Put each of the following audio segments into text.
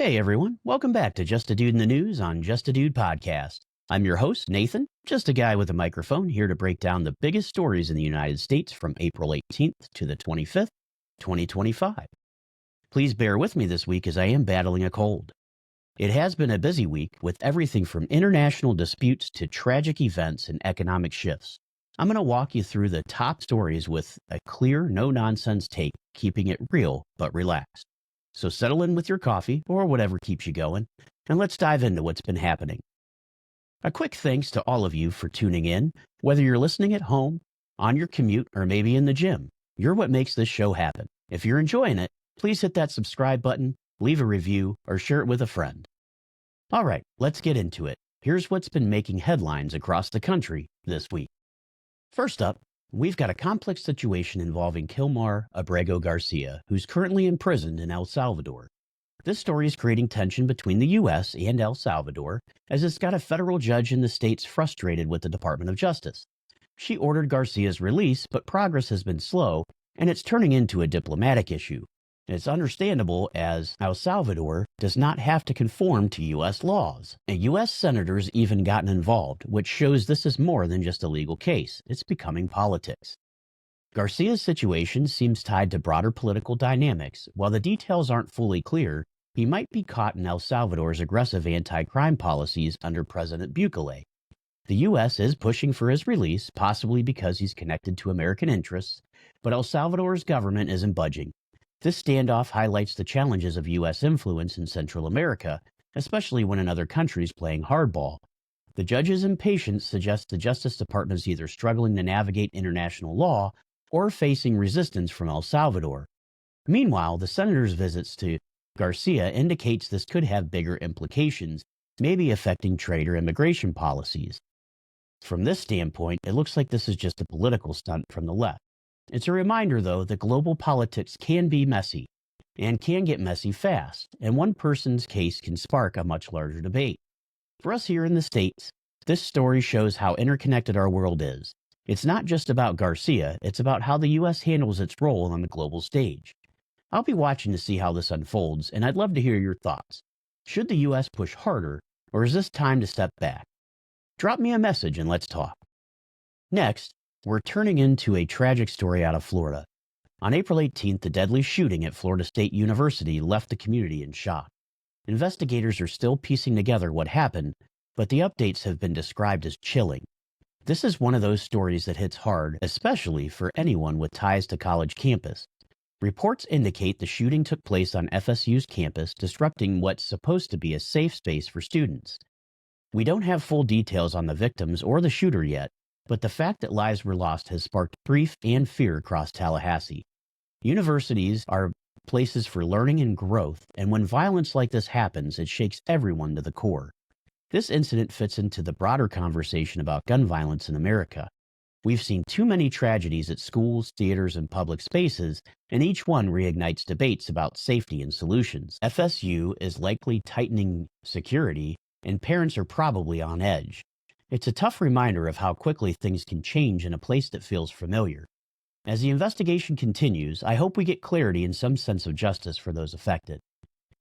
Hey everyone, welcome back to Just a Dude in the News on Just a Dude Podcast. I'm your host, Nathan, just a guy with a microphone here to break down the biggest stories in the United States from April 18th to the 25th, 2025. Please bear with me this week as I am battling a cold. It has been a busy week with everything from international disputes to tragic events and economic shifts. I'm going to walk you through the top stories with a clear, no-nonsense take, keeping it real but relaxed. So settle in with your coffee or whatever keeps you going, and let's dive into what's been happening. A quick thanks to all of you for tuning in, whether you're listening at home, on your commute, or maybe in the gym. You're what makes this show happen. If you're enjoying it, please hit that subscribe button, leave a review, or share it with a friend. All right, let's get into it. Here's what's been making headlines across the country this week. First up, we've got a complex situation involving Kilmar Abrego Garcia, who's currently imprisoned in El Salvador. This story is creating tension between the U.S. and El Salvador, as it's got a federal judge in the states frustrated with the Department of Justice. She ordered Garcia's release, but progress has been slow, and it's turning into a diplomatic issue. It's understandable as El Salvador does not have to conform to U.S. laws. And U.S. senators even gotten involved, which shows this is more than just a legal case. It's becoming politics. Garcia's situation seems tied to broader political dynamics. While the details aren't fully clear, he might be caught in El Salvador's aggressive anti-crime policies under President Bukele. The U.S. is pushing for his release, possibly because he's connected to American interests, but El Salvador's government isn't budging. This standoff highlights the challenges of U.S. influence in Central America, especially when another country is playing hardball. The judge's impatience suggests the Justice Department is either struggling to navigate international law or facing resistance from El Salvador. Meanwhile, the senator's visits to Garcia indicates this could have bigger implications, maybe affecting trade or immigration policies. From this standpoint, it looks like this is just a political stunt from the left. It's a reminder, though, that global politics can be messy and can get messy fast, and one person's case can spark a much larger debate. For us here in the States, this story shows how interconnected our world is. It's not just about Garcia, it's about how the U.S. handles its role on the global stage. I'll be watching to see how this unfolds, and I'd love to hear your thoughts. Should the U.S. push harder, or is this time to step back? Drop me a message and let's talk. Next, we're turning into a tragic story out of Florida. On April 18th, the deadly shooting at Florida State University left the community in shock. Investigators are still piecing together what happened, but the updates have been described as chilling. This is one of those stories that hits hard, especially for anyone with ties to college campus. Reports indicate the shooting took place on FSU's campus, disrupting what's supposed to be a safe space for students. We don't have full details on the victims or the shooter yet, but the fact that lives were lost has sparked grief and fear across Tallahassee. Universities are places for learning and growth, and when violence like this happens, it shakes everyone to the core. This incident fits into the broader conversation about gun violence in America. We've seen too many tragedies at schools, theaters, and public spaces, and each one reignites debates about safety and solutions. FSU is likely tightening security, and parents are probably on edge. It's a tough reminder of how quickly things can change in a place that feels familiar. As the investigation continues, I hope we get clarity and some sense of justice for those affected.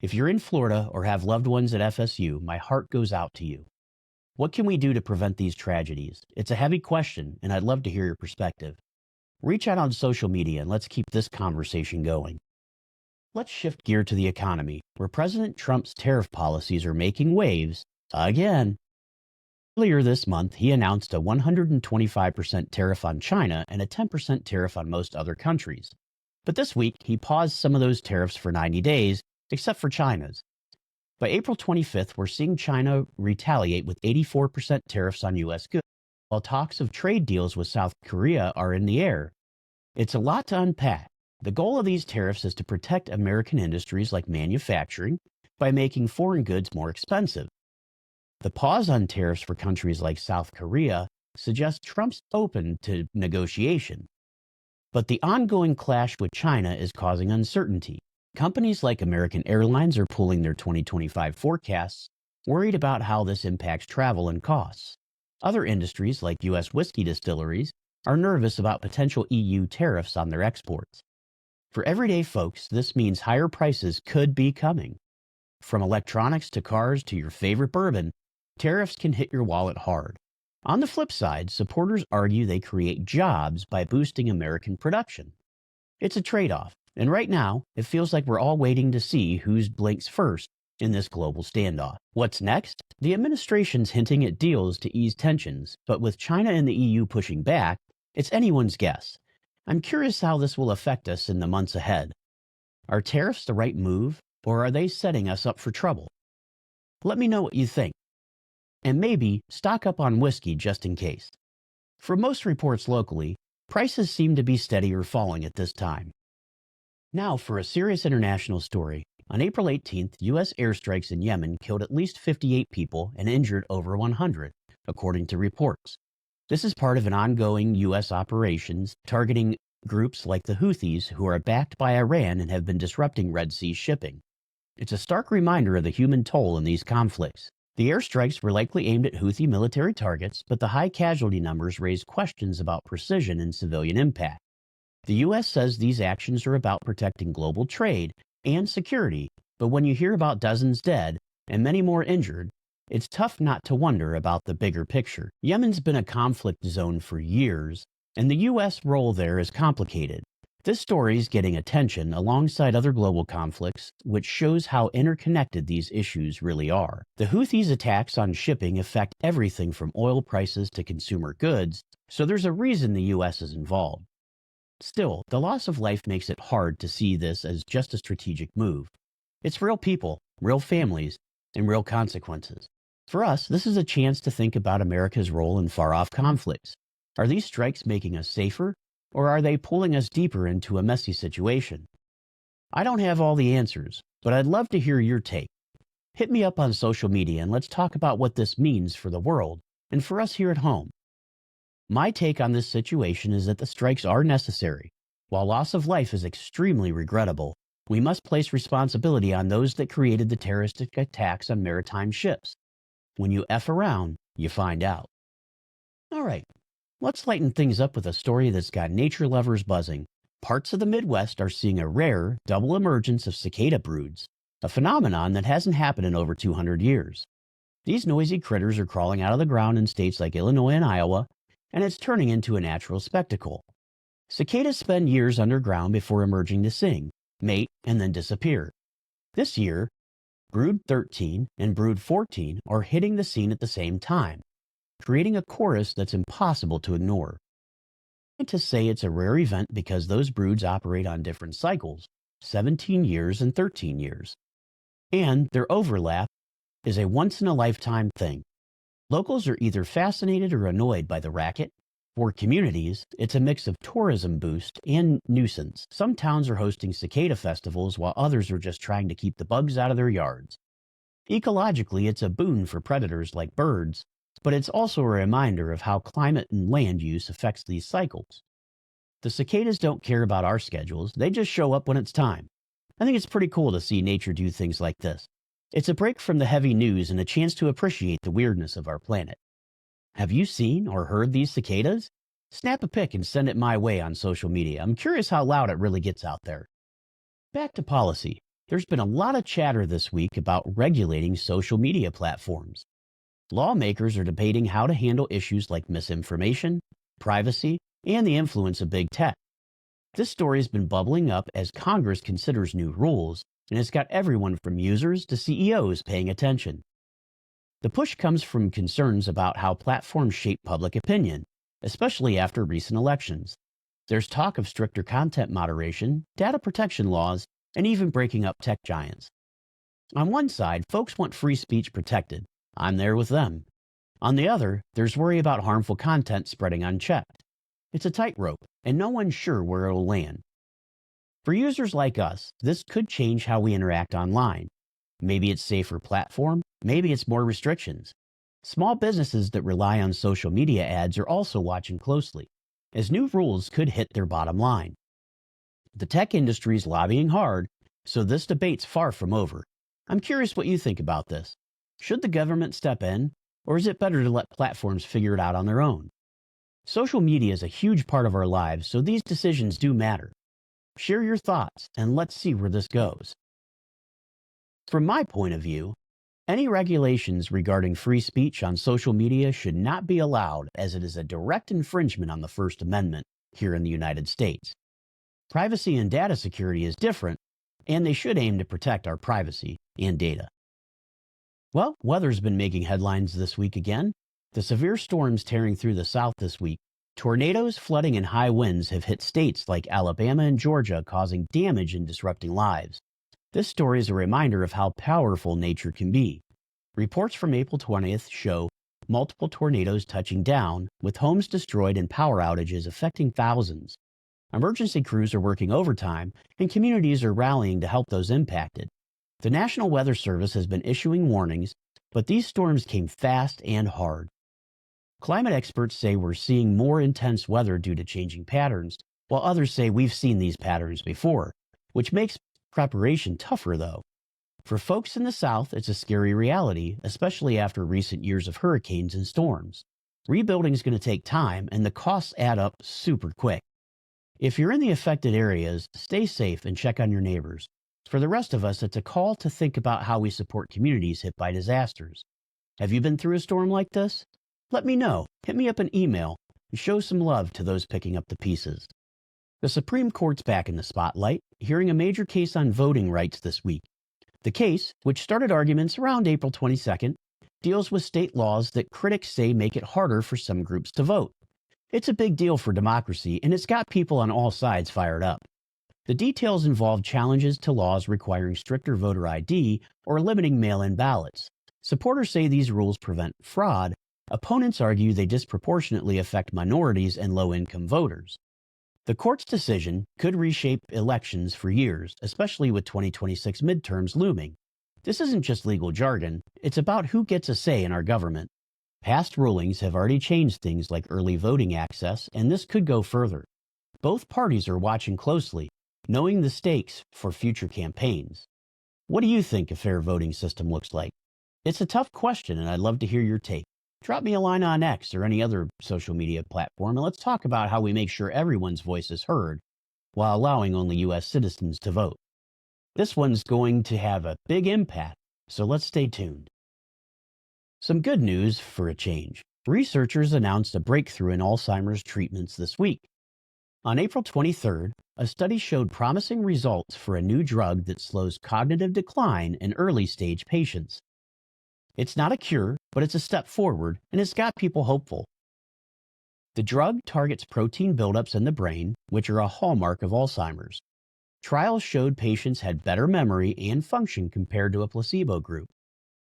If you're in Florida or have loved ones at FSU, my heart goes out to you. What can we do to prevent these tragedies? It's a heavy question, and I'd love to hear your perspective. Reach out on social media and let's keep this conversation going. Let's shift gear to the economy, where President Trump's tariff policies are making waves again. Earlier this month, he announced a 125% tariff on China and a 10% tariff on most other countries. But this week, he paused some of those tariffs for 90 days, except for China's. By April 25th, we're seeing China retaliate with 84% tariffs on U.S. goods, while talks of trade deals with South Korea are in the air. It's a lot to unpack. The goal of these tariffs is to protect American industries like manufacturing by making foreign goods more expensive. The pause on tariffs for countries like South Korea suggests Trump's open to negotiation. But the ongoing clash with China is causing uncertainty. Companies like American Airlines are pulling their 2025 forecasts, worried about how this impacts travel and costs. Other industries like U.S. whiskey distilleries are nervous about potential EU tariffs on their exports. For everyday folks, this means higher prices could be coming. From electronics to cars to your favorite bourbon, tariffs can hit your wallet hard. On the flip side, supporters argue they create jobs by boosting American production. It's a trade-off, and right now, it feels like we're all waiting to see who blinks first in this global standoff. What's next? The administration's hinting at deals to ease tensions, but with China and the EU pushing back, it's anyone's guess. I'm curious how this will affect us in the months ahead. Are tariffs the right move, or are they setting us up for trouble? Let me know what you think. And maybe stock up on whiskey just in case. For most reports locally, prices seem to be steady or falling at this time. Now for a serious international story. On April 18th, U.S. airstrikes in Yemen killed at least 58 people and injured over 100, according to reports. This is part of an ongoing U.S. operations targeting groups like the Houthis, who are backed by Iran and have been disrupting Red Sea shipping. It's a stark reminder of the human toll in these conflicts. The airstrikes were likely aimed at Houthi military targets, but the high casualty numbers raise questions about precision and civilian impact. The U.S. says these actions are about protecting global trade and security, but when you hear about dozens dead and many more injured, it's tough not to wonder about the bigger picture. Yemen's been a conflict zone for years, and the U.S. role there is complicated. This story is getting attention alongside other global conflicts, which shows how interconnected these issues really are. The Houthis' attacks on shipping affect everything from oil prices to consumer goods, so there's a reason the U.S. is involved. Still, the loss of life makes it hard to see this as just a strategic move. It's real people, real families, and real consequences. For us, this is a chance to think about America's role in far-off conflicts. Are these strikes making us safer, or are they pulling us deeper into a messy situation? I don't have all the answers, but I'd love to hear your take. Hit me up on social media and let's talk about what this means for the world and for us here at home. My take on this situation is that the strikes are necessary. While loss of life is extremely regrettable, we must place responsibility on those that created the terroristic attacks on maritime ships. When you F around, you find out. All right. Let's lighten things up with a story that's got nature lovers buzzing. Parts of the Midwest are seeing a rare double emergence of cicada broods, a phenomenon that hasn't happened in over 200 years. These noisy critters are crawling out of the ground in states like Illinois and Iowa, and it's turning into a natural spectacle. Cicadas spend years underground before emerging to sing, mate, and then disappear. This year, brood 13 and brood 14 are hitting the scene at the same time, creating a chorus that's impossible to ignore. Scientists say it's a rare event because those broods operate on different cycles, 17 years and 13 years. And their overlap is a once-in-a-lifetime thing. Locals are either fascinated or annoyed by the racket. For communities, it's a mix of tourism boost and nuisance. Some towns are hosting cicada festivals while others are just trying to keep the bugs out of their yards. Ecologically, it's a boon for predators like birds, but it's also a reminder of how climate and land use affects these cycles. The cicadas don't care about our schedules, they just show up when it's time. I think it's pretty cool to see nature do things like this. It's a break from the heavy news and a chance to appreciate the weirdness of our planet. Have you seen or heard these cicadas? Snap a pic and send it my way on social media. I'm curious how loud it really gets out there. Back to policy. There's been a lot of chatter this week about regulating social media platforms. Lawmakers are debating how to handle issues like misinformation, privacy, and the influence of big tech. This story has been bubbling up as Congress considers new rules, and it's got everyone from users to CEOs paying attention. The push comes from concerns about how platforms shape public opinion, especially after recent elections. There's talk of stricter content moderation, data protection laws, and even breaking up tech giants. On one side, folks want free speech protected. I'm there with them. On the other, there's worry about harmful content spreading unchecked. It's a tightrope, and no one's sure where it'll land. For users like us, this could change how we interact online. Maybe it's safer platform, maybe it's more restrictions. Small businesses that rely on social media ads are also watching closely, as new rules could hit their bottom line. The tech industry is lobbying hard, so this debate's far from over. I'm curious what you think about this. Should the government step in, or is it better to let platforms figure it out on their own? Social media is a huge part of our lives, so these decisions do matter. Share your thoughts, and let's see where this goes. From my point of view, any regulations regarding free speech on social media should not be allowed, as it is a direct infringement on the First Amendment here in the United States. Privacy and data security is different, and they should aim to protect our privacy and data. Well, weather's been making headlines this week again. The severe storms tearing through the South this week, tornadoes, flooding, and high winds have hit states like Alabama and Georgia, causing damage and disrupting lives. This story is a reminder of how powerful nature can be. Reports from April 20th show multiple tornadoes touching down, with homes destroyed and power outages affecting thousands. Emergency crews are working overtime, and communities are rallying to help those impacted. The National Weather Service has been issuing warnings, but these storms came fast and hard. Climate experts say we're seeing more intense weather due to changing patterns, while others say we've seen these patterns before, which makes preparation tougher though. For folks in the South, it's a scary reality, especially after recent years of hurricanes and storms. Rebuilding is going to take time, and the costs add up super quick. If you're in the affected areas, stay safe and check on your neighbors. For the rest of us, it's a call to think about how we support communities hit by disasters. Have you been through a storm like this? Let me know. Hit me up an email and show some love to those picking up the pieces. The Supreme Court's back in the spotlight, hearing a major case on voting rights this week. The case, which started arguments around April 22nd, deals with state laws that critics say make it harder for some groups to vote. It's a big deal for democracy, and it's got people on all sides fired up. The details involve challenges to laws requiring stricter voter ID or limiting mail-in ballots. Supporters say these rules prevent fraud. Opponents argue they disproportionately affect minorities and low-income voters. The court's decision could reshape elections for years, especially with 2026 midterms looming. This isn't just legal jargon, it's about who gets a say in our government. Past rulings have already changed things like early voting access, and this could go further. Both parties are watching closely, knowing the stakes for future campaigns. What do you think a fair voting system looks like? It's a tough question, and I'd love to hear your take. Drop me a line on X or any other social media platform, and let's talk about how we make sure everyone's voice is heard while allowing only U.S. citizens to vote. This one's going to have a big impact, so let's stay tuned. Some good news for a change. Researchers announced a breakthrough in Alzheimer's treatments this week. On April 23rd, a study showed promising results for a new drug that slows cognitive decline in early-stage patients. It's not a cure, but it's a step forward, and it's got people hopeful. The drug targets protein buildups in the brain, which are a hallmark of Alzheimer's. Trials showed patients had better memory and function compared to a placebo group.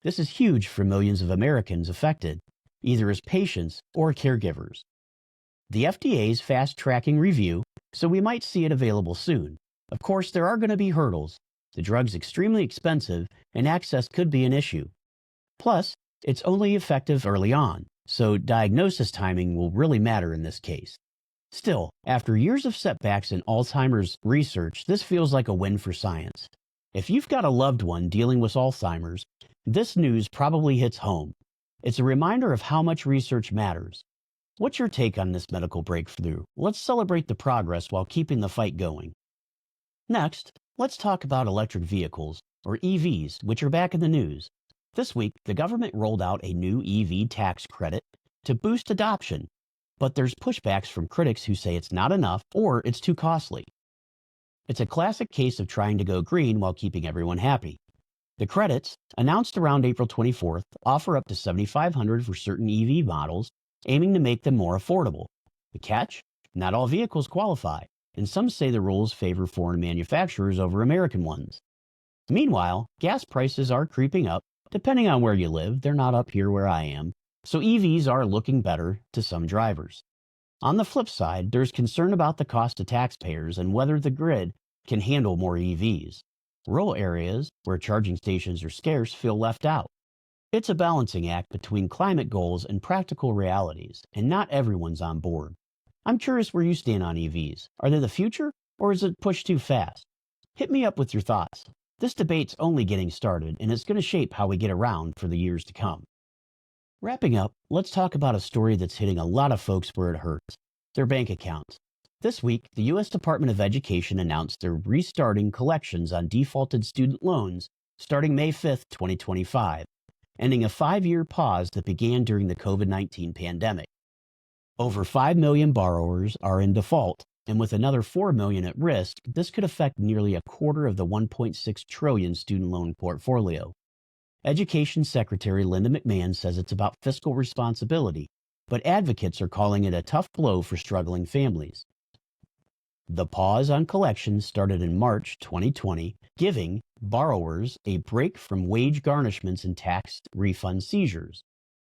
This is huge for millions of Americans affected, either as patients or caregivers. The FDA's fast-tracking review, so we might see it available soon. Of course, there are going to be hurdles. The drug's extremely expensive, and access could be an issue. Plus, it's only effective early on, so diagnosis timing will really matter in this case. Still, after years of setbacks in Alzheimer's research, this feels like a win for science. If you've got a loved one dealing with Alzheimer's, this news probably hits home. It's a reminder of how much research matters. What's your take on this medical breakthrough? Let's celebrate the progress while keeping the fight going. Next, let's talk about electric vehicles, or EVs, which are back in the news. This week, the government rolled out a new EV tax credit to boost adoption, but there's pushbacks from critics who say it's not enough or it's too costly. It's a classic case of trying to go green while keeping everyone happy. The credits, announced around April 24th, offer up to $7,500 for certain EV models, aiming to make them more affordable. The catch? Not all vehicles qualify, and some say the rules favor foreign manufacturers over American ones. Meanwhile, gas prices are creeping up. Depending on where you live, they're not up here where I am, so EVs are looking better to some drivers. On the flip side, there's concern about the cost to taxpayers and whether the grid can handle more EVs. Rural areas, where charging stations are scarce, feel left out. It's a balancing act between climate goals and practical realities, and not everyone's on board. I'm curious where you stand on EVs. Are they the future, or is it pushed too fast? Hit me up with your thoughts. This debate's only getting started, and it's going to shape how we get around for the years to come. Wrapping up, let's talk about a story that's hitting a lot of folks where it hurts: their bank accounts. This week, the U.S. Department of Education announced they're restarting collections on defaulted student loans starting May 5th, 2025, ending a 5-year pause that began during the COVID-19 pandemic. Over 5 million borrowers are in default, and with another 4 million at risk, this could affect nearly a quarter of the 1.6 trillion student loan portfolio. Education Secretary Linda McMahon says it's about fiscal responsibility, but advocates are calling it a tough blow for struggling families. The pause on collections started in March 2020, giving borrowers a break from wage garnishments and tax refund seizures.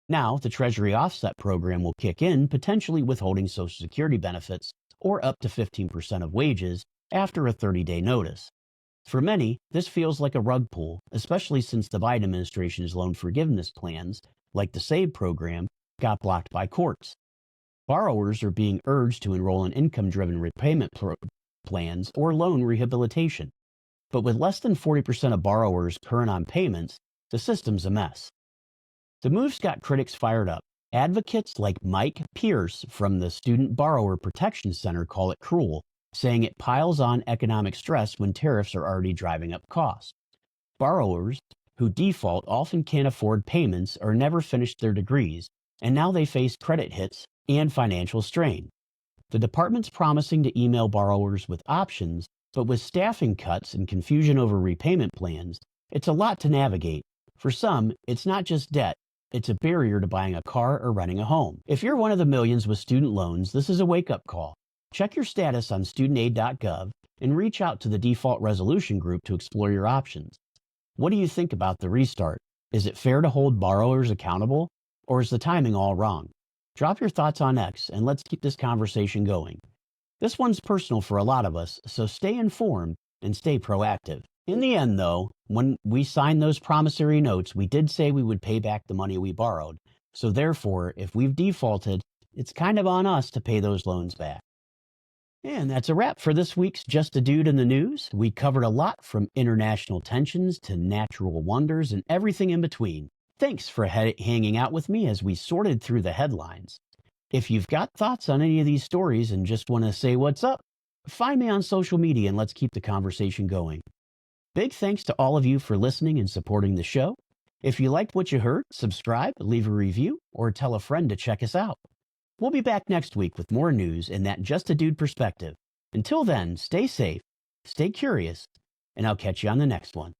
Now, the Treasury Offset Program will kick in, potentially withholding Social Security benefits or up to 15% of wages after a 30-day notice. For many, this feels like a rug pull, especially since the Biden administration's loan forgiveness plans, like the SAVE program, got blocked by courts. Borrowers are being urged to enroll in income-driven repayment plans or loan rehabilitation. But with less than 40% of borrowers current on payments, the system's a mess. The move's got critics fired up. Advocates like Mike Pierce from the Student Borrower Protection Center call it cruel, saying it piles on economic stress when tariffs are already driving up costs. Borrowers who default often can't afford payments or never finish their degrees, and now they face credit hits and financial strain. The department's promising to email borrowers with options, but with staffing cuts and confusion over repayment plans, it's a lot to navigate. For some, it's not just debt. It's a barrier to buying a car or renting a home. If you're one of the millions with student loans, this is a wake-up call. Check your status on studentaid.gov and reach out to the Default Resolution Group to explore your options. What do you think about the restart? Is it fair to hold borrowers accountable, or is the timing all wrong? Drop your thoughts on X and let's keep this conversation going. This one's personal for a lot of us, so stay informed and stay proactive. In the end, though, when we signed those promissory notes, we did say we would pay back the money we borrowed. So therefore, if we've defaulted, it's kind of on us to pay those loans back. And that's a wrap for this week's Just a Dude in the News. We covered a lot, from international tensions to natural wonders and everything in between. Thanks for hanging out with me as we sorted through the headlines. If you've got thoughts on any of these stories and just want to say what's up, find me on social media and let's keep the conversation going. Big thanks to all of you for listening and supporting the show. If you liked what you heard, subscribe, leave a review, or tell a friend to check us out. We'll be back next week with more news in that Just a Dude perspective. Until then, stay safe, stay curious, and I'll catch you on the next one.